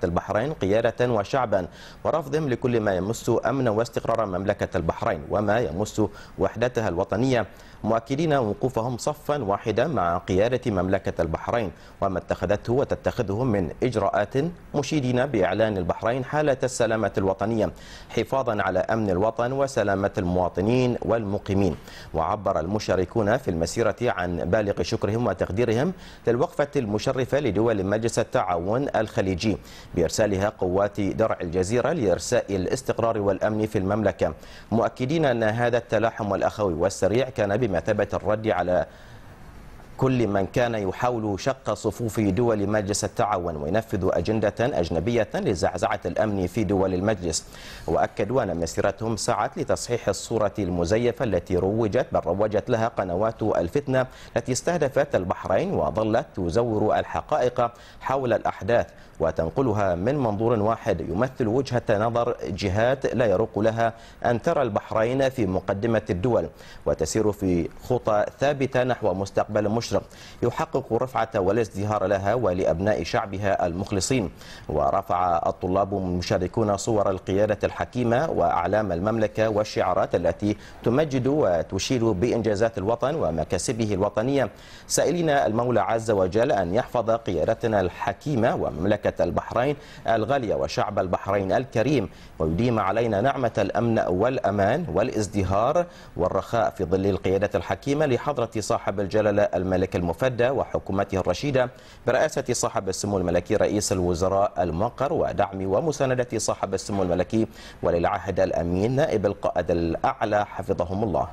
البحرين قيادة وشعبا، ورفضهم لكل ما يمس أمن واستقرار مملكة البحرين وما يمس وحدتها الوطنية، مؤكدين وقوفهم صفا واحدا مع قيادة مملكة البحرين وما اتخذته وتتخذه من إجراءات، مشيدين بإعلان البحرين حالة السلامة الوطنية حفاظا على أمن الوطن وسلامة المواطنين والمقيمين. وعبر المشاركون في المسيرة عن بالغ شكرهم وتقديرهم للوقفة المشرفة لدول مجلس التعاون الخليجي بإرسالها قوات درع الجزيرة لإرساء الاستقرار والأمن في المملكة، مؤكدين أن هذا التلاحم الأخوي والسريع كان بمثابة الرد على كل من كان يحاول شق صفوف دول مجلس التعاون وينفذ أجندة أجنبية لزعزعة الأمن في دول المجلس. وأكدوا أن مسيرتهم سعت لتصحيح الصورة المزيفة التي روجت لها قنوات الفتنة التي استهدفت البحرين وظلت تزور الحقائق حول الأحداث وتنقلها من منظور واحد يمثل وجهة نظر جهات لا يروق لها أن ترى البحرين في مقدمة الدول وتسير في خطى ثابتة نحو مستقبل مشرق يحقق رفعة والازدهار لها ولأبناء شعبها المخلصين. ورفع الطلاب المشاركون صور القيادة الحكيمة وأعلام المملكة والشعارات التي تمجد وتشير بإنجازات الوطن ومكاسبه الوطنية، سائلين المولى عز وجل أن يحفظ قيادتنا الحكيمة ومملكة البحرين الغالية وشعب البحرين الكريم، ويديم علينا نعمة الأمن والأمان والازدهار والرخاء في ظل القيادة الحكيمة لحضرة صاحب الجلالة الملك المفدى وحكومته الرشيدة برئاسة صاحب السمو الملكي رئيس الوزراء الموقر ودعم ومساندة صاحب السمو الملكي ولي العهد الأمين نائب القائد الأعلى حفظهم الله.